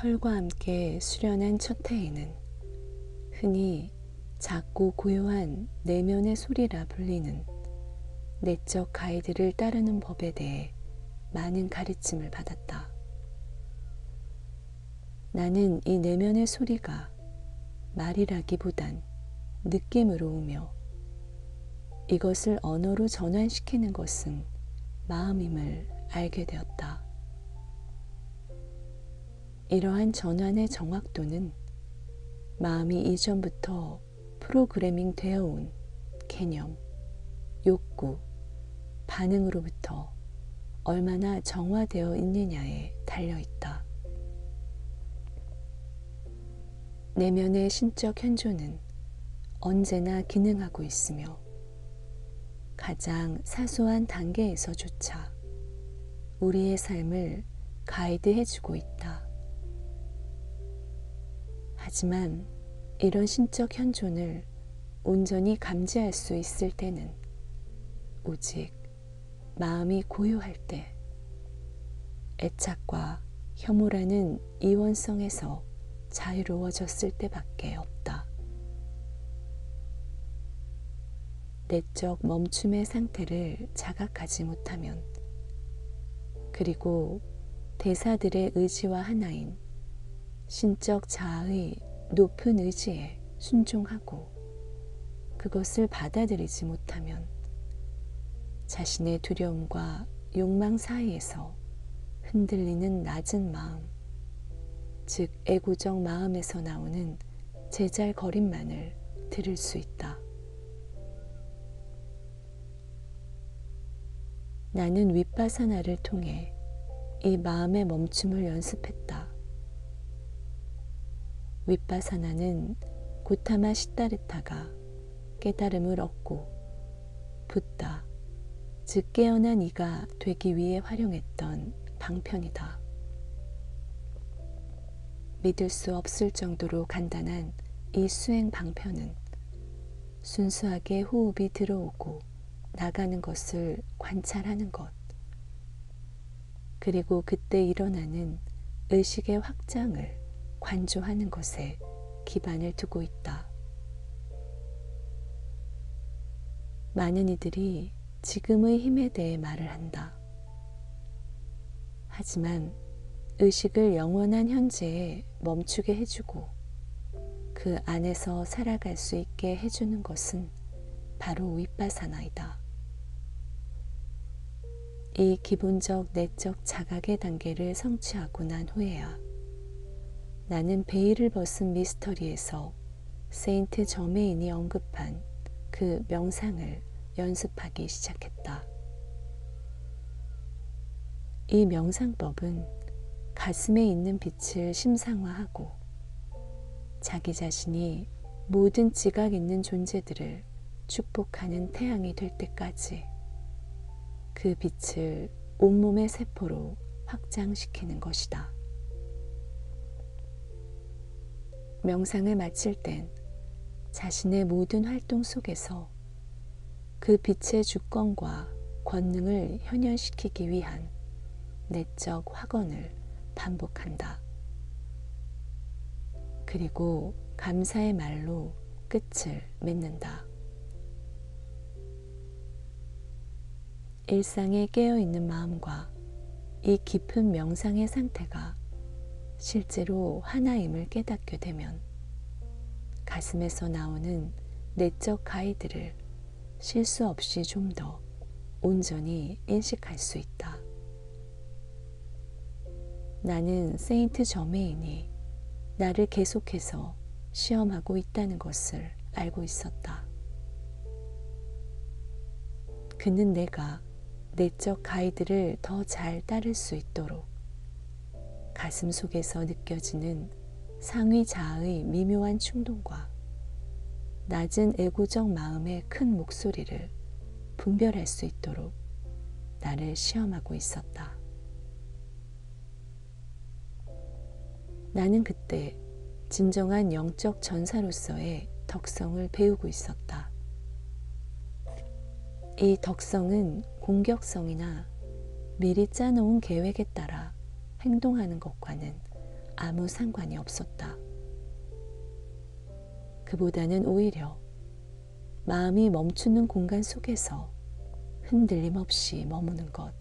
펄과 함께 수련한 첫 해에는 흔히 작고 고요한 내면의 소리라 불리는 내적 가이드를 따르는 법에 대해 많은 가르침을 받았다. 나는 이 내면의 소리가 말이라기보단 느낌으로 오며 이것을 언어로 전환시키는 것은 마음임을 알게 되었다. 이러한 전환의 정확도는 마음이 이전부터 프로그래밍 되어 온 개념, 욕구, 반응으로부터 얼마나 정화되어 있느냐에 달려있다. 내면의 신적 현존은 언제나 기능하고 있으며 가장 사소한 단계에서조차 우리의 삶을 가이드해주고 있다. 하지만 이런 신적 현존을 온전히 감지할 수 있을 때는 오직 마음이 고요할 때, 애착과 혐오라는 이원성에서 자유로워졌을 때밖에 없다. 내적 멈춤의 상태를 자각하지 못하면, 그리고 대사들의 의지와 하나인 신적 자아의 높은 의지에 순종하고 그것을 받아들이지 못하면 자신의 두려움과 욕망 사이에서 흔들리는 낮은 마음, 즉 애고적 마음에서 나오는 제잘거림만을 들을 수 있다. 나는 윗바사나를 통해 이 마음의 멈춤을 연습했다. 윗바사나는 고타마 시다르타가 깨달음을 얻고 붓다, 즉 깨어난 이가 되기 위해 활용했던 방편이다. 믿을 수 없을 정도로 간단한 이 수행 방편은 순수하게 호흡이 들어오고 나가는 것을 관찰하는 것, 그리고 그때 일어나는 의식의 확장을 관조하는 것에 기반을 두고 있다. 많은 이들이 지금의 힘에 대해 말을 한다. 하지만 의식을 영원한 현재에 멈추게 해주고 그 안에서 살아갈 수 있게 해주는 것은 바로 윗바사나이다. 이 기본적 내적 자각의 단계를 성취하고 난 후에야 나는 베일을 벗은 미스터리에서 세인트 저메인이 언급한 그 명상을 연습하기 시작했다. 이 명상법은 가슴에 있는 빛을 심상화하고 자기 자신이 모든 지각 있는 존재들을 축복하는 태양이 될 때까지 그 빛을 온몸의 세포로 확장시키는 것이다. 명상을 마칠 땐 자신의 모든 활동 속에서 그 빛의 주권과 권능을 현현시키기 위한 내적 확언을 반복한다. 그리고 감사의 말로 끝을 맺는다. 일상에 깨어있는 마음과 이 깊은 명상의 상태가 실제로 하나임을 깨닫게 되면 가슴에서 나오는 내적 가이드를 실수 없이 좀 더 온전히 인식할 수 있다. 나는 세인트 저메인이 나를 계속해서 시험하고 있다는 것을 알고 있었다. 그는 내가 내적 가이드를 더 잘 따를 수 있도록 가슴 속에서 느껴지는 상위 자아의 미묘한 충동과 낮은 애고적 마음의 큰 목소리를 분별할 수 있도록 나를 시험하고 있었다. 나는 그때 진정한 영적 전사로서의 덕성을 배우고 있었다. 이 덕성은 공격성이나 미리 짜놓은 계획에 따라 행동하는 것과는 아무 상관이 없었다. 그보다는 오히려 마음이 멈추는 공간 속에서 흔들림 없이 머무는 것.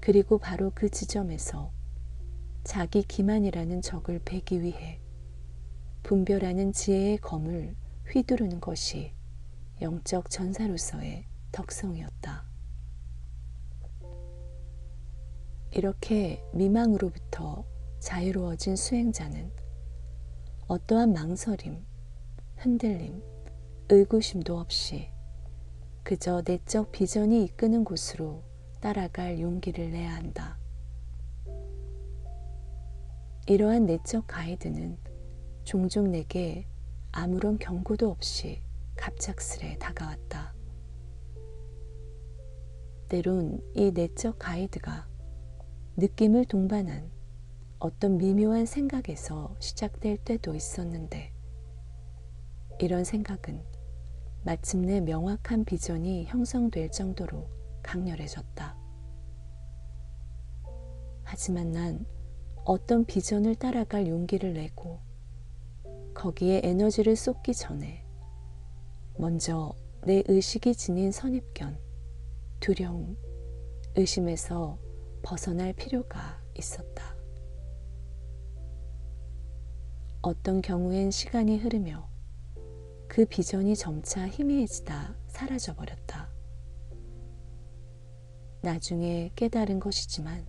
그리고 바로 그 지점에서 자기 기만이라는 적을 베기 위해 분별하는 지혜의 검을 휘두르는 것이 영적 전사로서의 덕성이었다. 이렇게 미망으로부터 자유로워진 수행자는 어떠한 망설임, 흔들림, 의구심도 없이 그저 내적 비전이 이끄는 곳으로 따라갈 용기를 내야 한다. 이러한 내적 가이드는 종종 내게 아무런 경고도 없이 갑작스레 다가왔다. 때론 이 내적 가이드가 느낌을 동반한 어떤 미묘한 생각에서 시작될 때도 있었는데, 이런 생각은 마침내 명확한 비전이 형성될 정도로 강렬해졌다. 하지만 난 어떤 비전을 따라갈 용기를 내고 거기에 에너지를 쏟기 전에 먼저 내 의식이 지닌 선입견, 두려움, 의심에서 벗어날 필요가 있었다. 어떤 경우엔 시간이 흐르며 그 비전이 점차 희미해지다 사라져버렸다. 나중에 깨달은 것이지만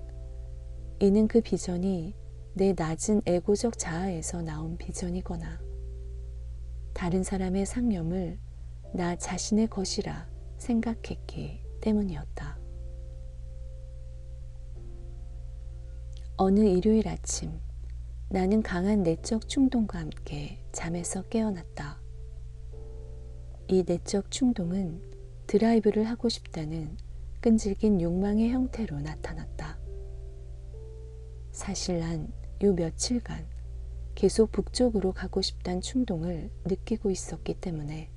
이는 그 비전이 내 낮은 에고적 자아에서 나온 비전이거나 다른 사람의 상념을 나 자신의 것이라 생각했기 때문이었다. 어느 일요일 아침, 나는 강한 내적 충동과 함께 잠에서 깨어났다. 이 내적 충동은 드라이브를 하고 싶다는 끈질긴 욕망의 형태로 나타났다. 사실 난 요 며칠간 계속 북쪽으로 가고 싶다는 충동을 느끼고 있었기 때문에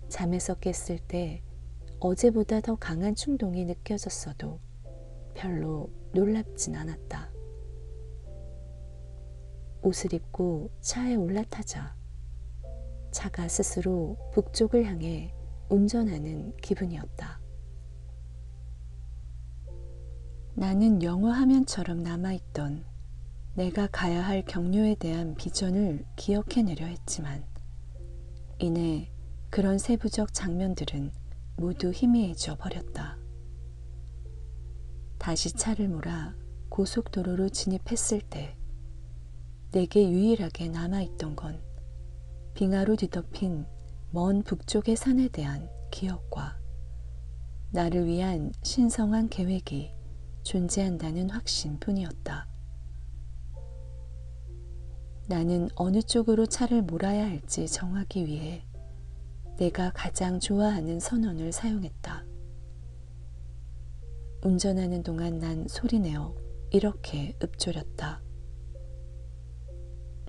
잠에서 깼을 때 어제보다 더 강한 충동이 느껴졌어도 별로 놀랍진 않았다. 옷을 입고 차에 올라타자 차가 스스로 북쪽을 향해 운전하는 기분이었다. 나는 영화 화면처럼 남아있던 내가 가야 할 경로에 대한 비전을 기억해내려 했지만 이내 그런 세부적 장면들은 모두 희미해져 버렸다. 다시 차를 몰아 고속도로로 진입했을 때 내게 유일하게 남아있던 건 빙하로 뒤덮인 먼 북쪽의 산에 대한 기억과 나를 위한 신성한 계획이 존재한다는 확신뿐이었다. 나는 어느 쪽으로 차를 몰아야 할지 정하기 위해 내가 가장 좋아하는 선원을 사용했다. 운전하는 동안 난 소리내어 이렇게 읊조렸다.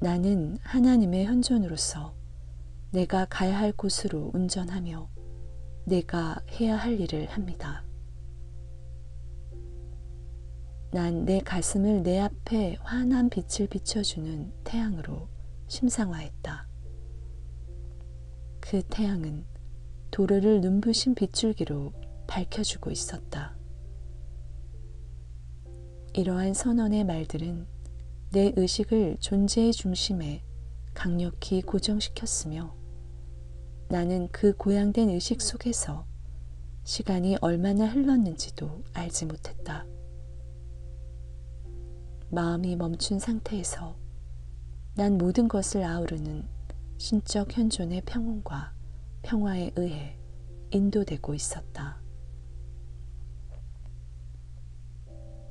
나는 하나님의 현존으로서 내가 가야 할 곳으로 운전하며 내가 해야 할 일을 합니다. 난 내 가슴을 내 앞에 환한 빛을 비춰주는 태양으로 심상화했다. 그 태양은 도로를 눈부신 빗줄기로 밝혀주고 있었다. 이러한 선언의 말들은 내 의식을 존재의 중심에 강력히 고정시켰으며 나는 그 고양된 의식 속에서 시간이 얼마나 흘렀는지도 알지 못했다. 마음이 멈춘 상태에서 난 모든 것을 아우르는 신적 현존의 평온과 평화에 의해 인도되고 있었다.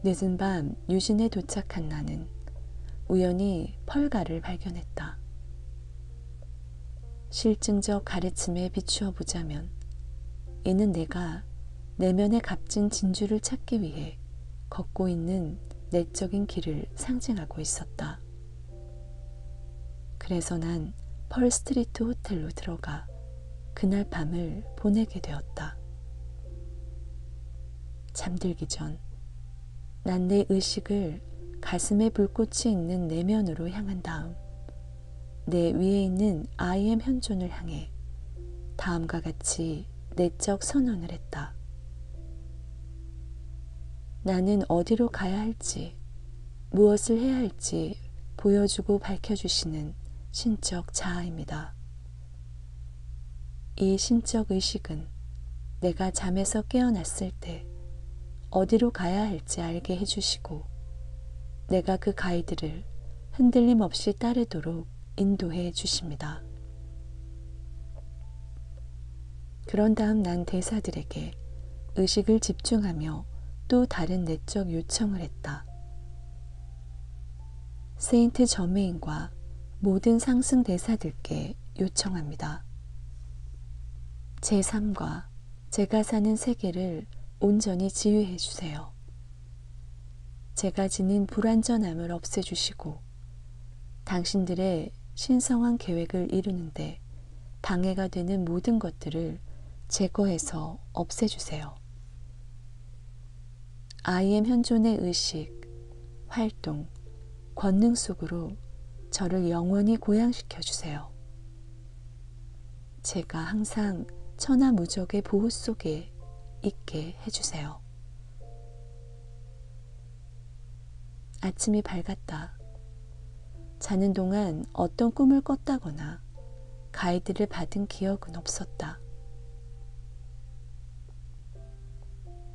늦은 밤 유진에 도착한 나는 우연히 펄가를 발견했다. 실증적 가르침에 비추어 보자면 이는 내가 내면의 값진 진주를 찾기 위해 걷고 있는 내적인 길을 상징하고 있었다. 그래서 난 펄 스트리트 호텔로 들어가 그날 밤을 보내게 되었다. 잠들기 전 난 내 의식을 가슴에 불꽃이 있는 내면으로 향한 다음 내 위에 있는 I am 현존을 향해 다음과 같이 내적 선언을 했다. 나는 어디로 가야 할지, 무엇을 해야 할지 보여주고 밝혀주시는 신적 자아입니다. 이 신적 의식은 내가 잠에서 깨어났을 때 어디로 가야 할지 알게 해주시고 내가 그 가이드를 흔들림 없이 따르도록 인도해 주십니다. 그런 다음 난 대사들에게 의식을 집중하며 또 다른 내적 요청을 했다. 세인트 저메인과 모든 상승 대사들께 요청합니다. 제 삶과 제가 사는 세계를 온전히 지휘해 주세요. 제가 지닌 불완전함을 없애주시고 당신들의 신성한 계획을 이루는데 방해가 되는 모든 것들을 제거해서 없애주세요. I am 현존의 의식, 활동, 권능 속으로 저를 영원히 고양시켜 주세요. 제가 항상 천하무적의 보호 속에 있게 해주세요. 아침이 밝았다. 자는 동안 어떤 꿈을 꿨다거나 가이드를 받은 기억은 없었다.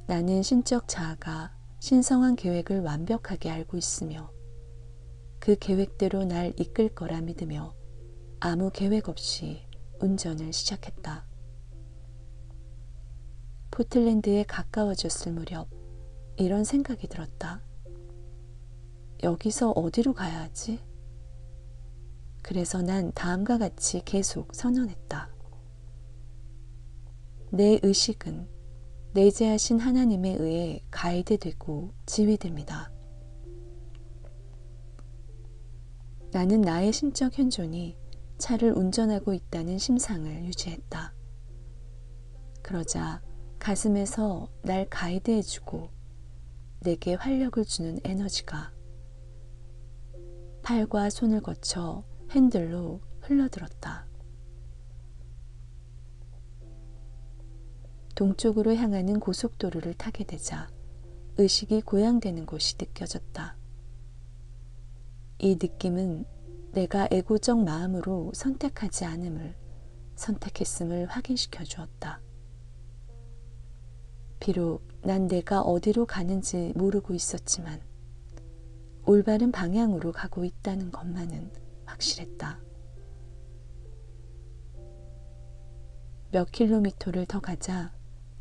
나는 신적 자아가 신성한 계획을 완벽하게 알고 있으며 그 계획대로 날 이끌 거라 믿으며 아무 계획 없이 운전을 시작했다. 포틀랜드에 가까워졌을 무렵 이런 생각이 들었다. 여기서 어디로 가야 하지? 그래서 난 다음과 같이 계속 선언했다. 내 의식은 내재하신 하나님에 의해 가이드되고 지휘됩니다. 나는 나의 신적 현존이 차를 운전하고 있다는 심상을 유지했다. 그러자 가슴에서 날 가이드해주고 내게 활력을 주는 에너지가 팔과 손을 거쳐 핸들로 흘러들었다. 동쪽으로 향하는 고속도로를 타게 되자 의식이 고양되는 곳이 느껴졌다. 이 느낌은 내가 애고적 마음으로 선택하지 않음을 선택했음을 확인시켜 주었다. 비록 난 내가 어디로 가는지 모르고 있었지만 올바른 방향으로 가고 있다는 것만은 확실했다. 몇 킬로미터를 더 가자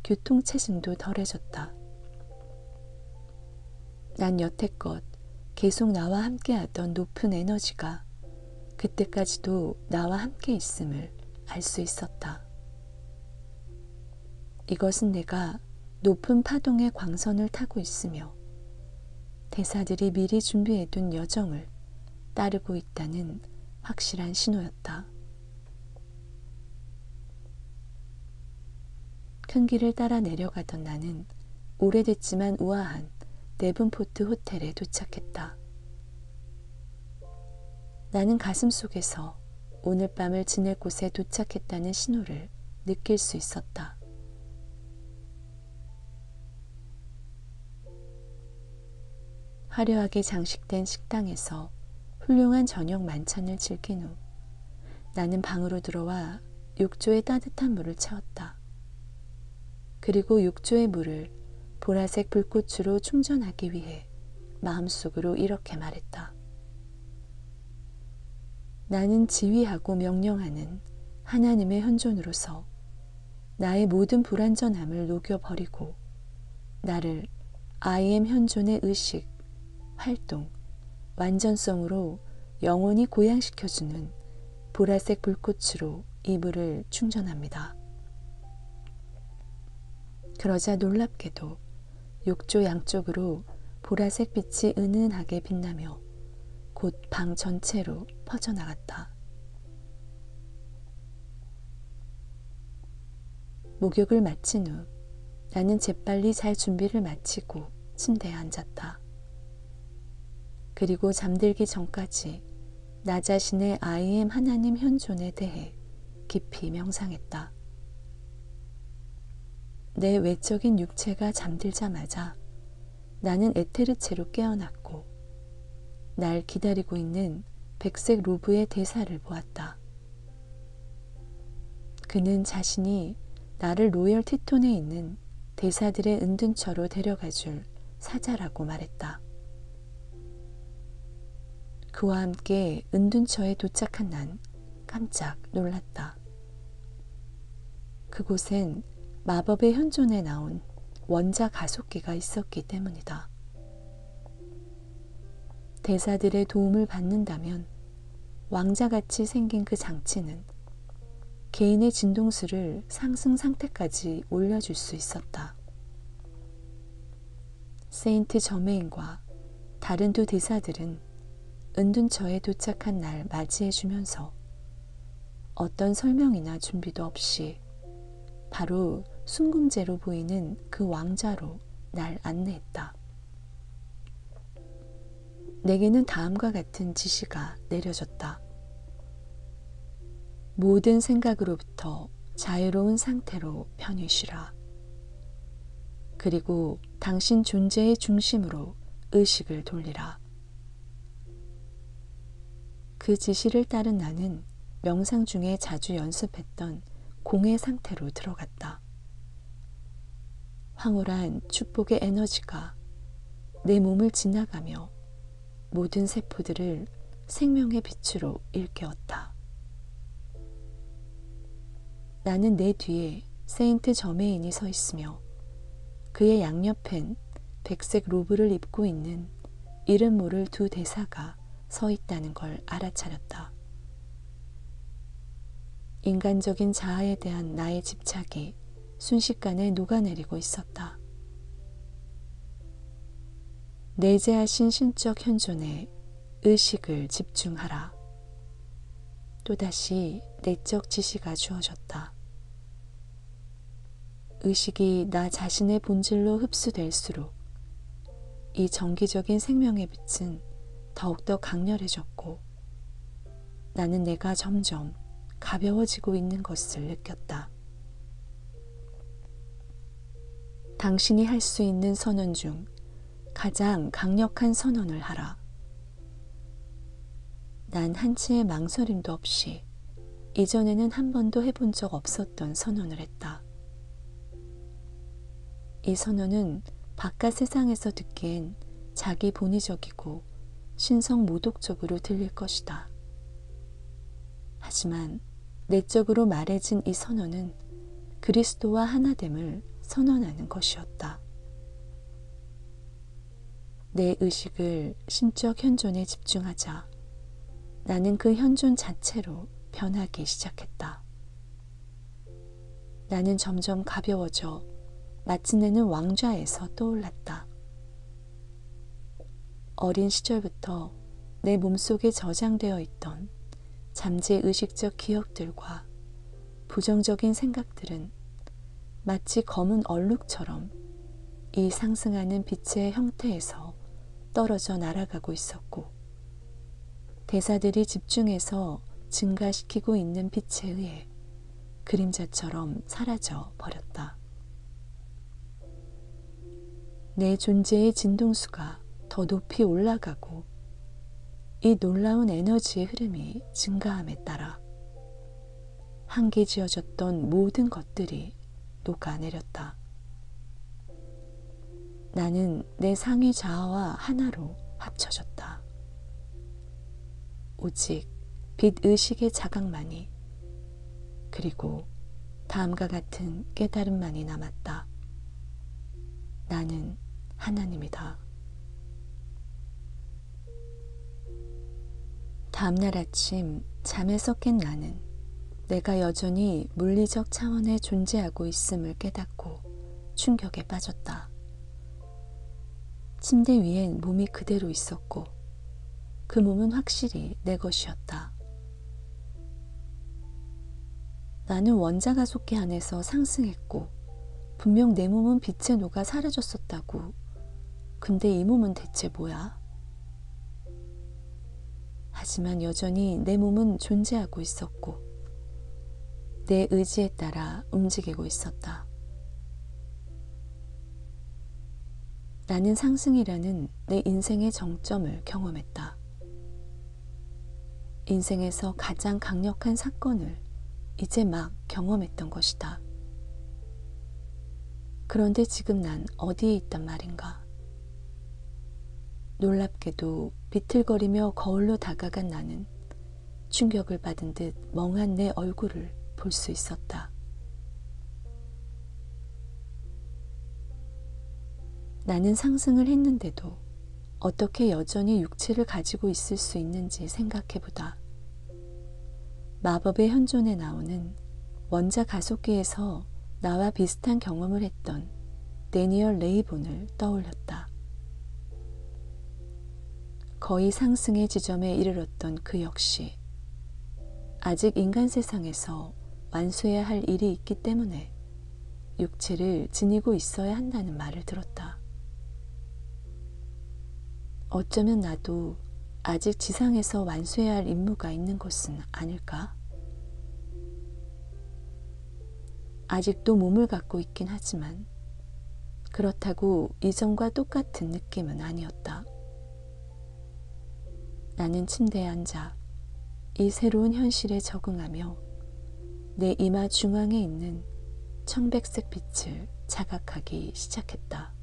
교통체증도 덜해졌다. 난 여태껏 계속 나와 함께하던 높은 에너지가 그때까지도 나와 함께 있음을 알 수 있었다. 이것은 내가 높은 파동의 광선을 타고 있으며 대사들이 미리 준비해둔 여정을 따르고 있다는 확실한 신호였다. 큰 길을 따라 내려가던 나는 오래됐지만 우아한 데븐포트 호텔에 도착했다. 나는 가슴 속에서 오늘 밤을 지낼 곳에 도착했다는 신호를 느낄 수 있었다. 화려하게 장식된 식당에서 훌륭한 저녁 만찬을 즐긴 후 나는 방으로 들어와 욕조에 따뜻한 물을 채웠다. 그리고 욕조의 물을 보라색 불꽃으로 충전하기 위해 마음속으로 이렇게 말했다. 나는 지휘하고 명령하는 하나님의 현존으로서 나의 모든 불완전함을 녹여버리고 나를 I am 현존의 의식, 활동, 완전성으로 영원히 고양시켜주는 보라색 불꽃으로 이 물을 충전합니다. 그러자 놀랍게도 욕조 양쪽으로 보라색 빛이 은은하게 빛나며 곧 방 전체로 퍼져나갔다. 목욕을 마친 후 나는 재빨리 잘 준비를 마치고 침대에 앉았다. 그리고 잠들기 전까지 나 자신의 I am 하나님 현존에 대해 깊이 명상했다. 내 외적인 육체가 잠들자마자 나는 에테르체로 깨어났고 날 기다리고 있는 백색 로브의 대사를 보았다. 그는 자신이 나를 로열 티톤에 있는 대사들의 은둔처로 데려가줄 사자라고 말했다. 그와 함께 은둔처에 도착한 난 깜짝 놀랐다. 그곳엔 마법의 현존에 나온 원자 가속기가 있었기 때문이다. 대사들의 도움을 받는다면 왕자같이 생긴 그 장치는 개인의 진동수를 상승 상태까지 올려줄 수 있었다. 세인트 저메인과 다른 두 대사들은 은둔처에 도착한 날 맞이해주면서 어떤 설명이나 준비도 없이 바로 순금제로 보이는 그 왕자로 날 안내했다. 내게는 다음과 같은 지시가 내려졌다. 모든 생각으로부터 자유로운 상태로 편히 쉬라. 그리고 당신 존재의 중심으로 의식을 돌리라. 그 지시를 따른 나는 명상 중에 자주 연습했던 공의 상태로 들어갔다. 황홀한 축복의 에너지가 내 몸을 지나가며 모든 세포들을 생명의 빛으로 일깨웠다. 나는 내 뒤에 세인트 저메인이 서 있으며 그의 양옆엔 백색 로브를 입고 있는 이름 모를 두 대사가 서 있다는 걸 알아차렸다. 인간적인 자아에 대한 나의 집착이 순식간에 녹아내리고 있었다. 내재하신 신적 현존에 의식을 집중하라. 또다시 내적 지시가 주어졌다. 의식이 나 자신의 본질로 흡수될수록 이 정기적인 생명의 빛은 더욱더 강렬해졌고 나는 내가 점점 가벼워지고 있는 것을 느꼈다. 당신이 할 수 있는 선언 중 가장 강력한 선언을 하라. 난 한치의 망설임도 없이 이전에는 한 번도 해본 적 없었던 선언을 했다. 이 선언은 바깥 세상에서 듣기엔 자기 본의적이고 신성 모독적으로 들릴 것이다. 하지만 내적으로 말해진 이 선언은 그리스도와 하나됨을 선언하는 것이었다. 내 의식을 신적 현존에 집중하자 나는 그 현존 자체로 변하기 시작했다. 나는 점점 가벼워져 마침내는 왕좌에서 떠올랐다. 어린 시절부터 내 몸속에 저장되어 있던 잠재 의식적 기억들과 부정적인 생각들은 마치 검은 얼룩처럼 이 상승하는 빛의 형태에서 떨어져 날아가고 있었고 대사들이 집중해서 증가시키고 있는 빛에 의해 그림자처럼 사라져 버렸다. 내 존재의 진동수가 더 높이 올라가고 이 놀라운 에너지의 흐름이 증가함에 따라 한계지어졌던 모든 것들이 녹아내렸다. 나는 내 상위 자아와 하나로 합쳐졌다. 오직 빛의식의 자각만이 그리고 다음과 같은 깨달음만이 남았다. 나는 하나님이다. 다음날 아침 잠에서 깬 나는 내가 여전히 물리적 차원에 존재하고 있음을 깨닫고 충격에 빠졌다. 침대 위엔 몸이 그대로 있었고 그 몸은 확실히 내 것이었다. 나는 원자가속기 안에서 상승했고 분명 내 몸은 빛에 녹아 사라졌었다고. 근데 이 몸은 대체 뭐야? 하지만 여전히 내 몸은 존재하고 있었고 내 의지에 따라 움직이고 있었다. 나는 상승이라는 내 인생의 정점을 경험했다. 인생에서 가장 강력한 사건을 이제 막 경험했던 것이다. 그런데 지금 난 어디에 있단 말인가? 놀랍게도 비틀거리며 거울로 다가간 나는 충격을 받은 듯 멍한 내 얼굴을 볼 수 있었다. 나는 상승을 했는데도 어떻게 여전히 육체를 가지고 있을 수 있는지 생각해보다 마법의 현존에 나오는 원자 가속기에서 나와 비슷한 경험을 했던 데니얼 레이본을 떠올렸다. 거의 상승의 지점에 이르렀던 그 역시 아직 인간 세상에서 완수해야 할 일이 있기 때문에 육체를 지니고 있어야 한다는 말을 들었다. 어쩌면 나도 아직 지상에서 완수해야 할 임무가 있는 것은 아닐까? 아직도 몸을 갖고 있긴 하지만 그렇다고 이전과 똑같은 느낌은 아니었다. 나는 침대에 앉아 이 새로운 현실에 적응하며 내 이마 중앙에 있는 청백색 빛을 자각하기 시작했다.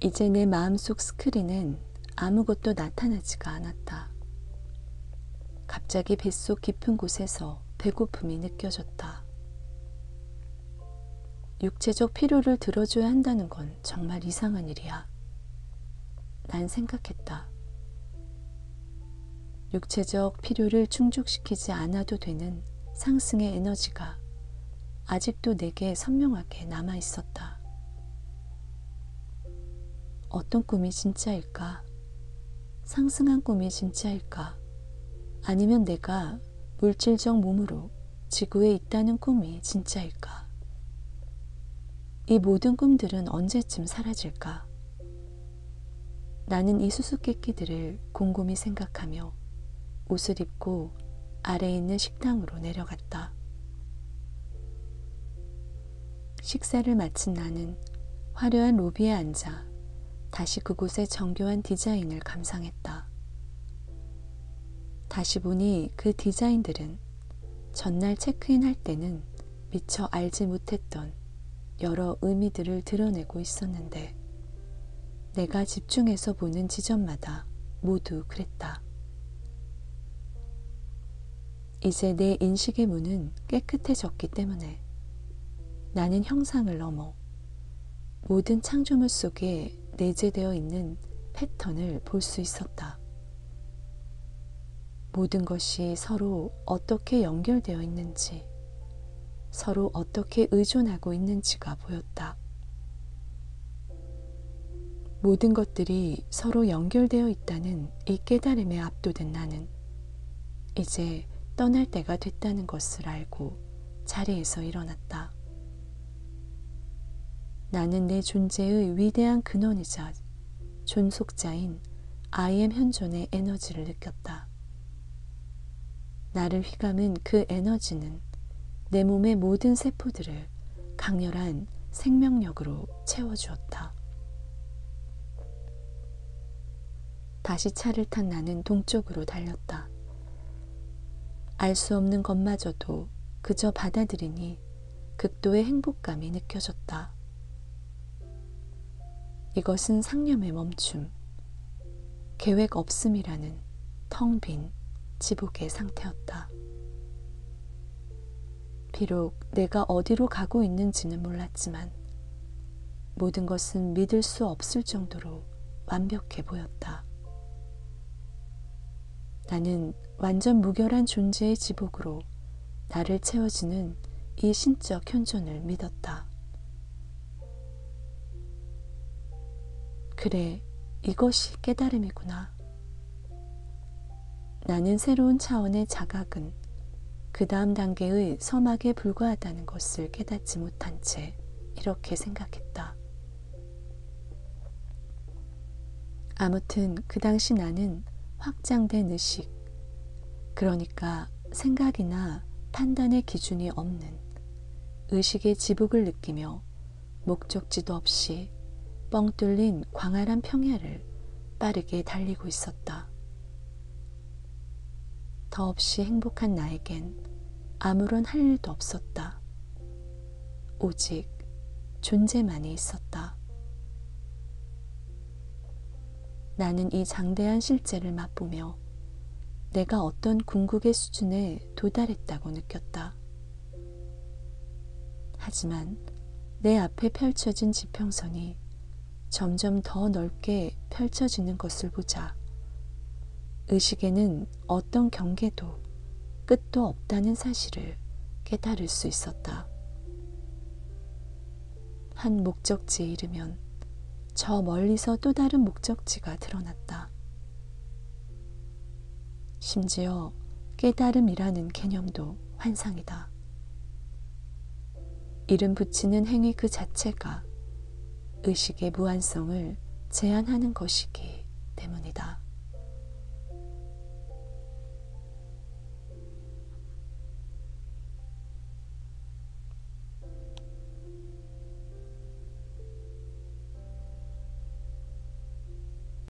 이제 내 마음속 스크린엔 아무것도 나타나지가 않았다. 갑자기 뱃속 깊은 곳에서 배고픔이 느껴졌다. 육체적 필요를 들어줘야 한다는 건 정말 이상한 일이야. 난 생각했다. 육체적 필요를 충족시키지 않아도 되는 상승의 에너지가 아직도 내게 선명하게 남아 있었다. 어떤 꿈이 진짜일까? 상승한 꿈이 진짜일까? 아니면 내가 물질적 몸으로 지구에 있다는 꿈이 진짜일까? 이 모든 꿈들은 언제쯤 사라질까? 나는 이 수수께끼들을 곰곰이 생각하며 옷을 입고 아래에 있는 식당으로 내려갔다. 식사를 마친 나는 화려한 로비에 앉아 다시 그곳의 정교한 디자인을 감상했다. 다시 보니 그 디자인들은 전날 체크인할 때는 미처 알지 못했던 여러 의미들을 드러내고 있었는데 내가 집중해서 보는 지점마다 모두 그랬다. 이제 내 인식의 문은 깨끗해졌기 때문에 나는 형상을 넘어 모든 창조물 속에 내재되어 있는 패턴을 볼 수 있었다. 모든 것이 서로 어떻게 연결되어 있는지, 서로 어떻게 의존하고 있는지가 보였다. 모든 것들이 서로 연결되어 있다는 이 깨달음에 압도된 나는 이제 떠날 때가 됐다는 것을 알고 자리에서 일어났다. 나는 내 존재의 위대한 근원이자 존속자인 I am 현존의 에너지를 느꼈다. 나를 휘감은 그 에너지는 내 몸의 모든 세포들을 강렬한 생명력으로 채워주었다. 다시 차를 탄 나는 동쪽으로 달렸다. 알 수 없는 것마저도 그저 받아들이니 극도의 행복감이 느껴졌다. 이것은 상념의 멈춤, 계획 없음이라는 텅 빈 지복의 상태였다. 비록 내가 어디로 가고 있는지는 몰랐지만 모든 것은 믿을 수 없을 정도로 완벽해 보였다. 나는 완전 무결한 존재의 지복으로 나를 채워주는 이 신적 현존을 믿었다. 그래, 이것이 깨달음이구나. 나는 새로운 차원의 자각은 그 다음 단계의 서막에 불과하다는 것을 깨닫지 못한 채 이렇게 생각했다. 아무튼 그 당시 나는 확장된 의식, 그러니까 생각이나 판단의 기준이 없는 의식의 지복을 느끼며 목적지도 없이 뻥 뚫린 광활한 평야를 빠르게 달리고 있었다. 더없이 행복한 나에겐 아무런 할 일도 없었다. 오직 존재만이 있었다. 나는 이 장대한 실제를 맛보며 내가 어떤 궁극의 수준에 도달했다고 느꼈다. 하지만 내 앞에 펼쳐진 지평선이 점점 더 넓게 펼쳐지는 것을 보자 의식에는 어떤 경계도 끝도 없다는 사실을 깨달을 수 있었다. 한 목적지에 이르면 저 멀리서 또 다른 목적지가 드러났다. 심지어 깨달음이라는 개념도 환상이다. 이름 붙이는 행위 그 자체가 의식의 무한성을 제한하는 것이기 때문이다.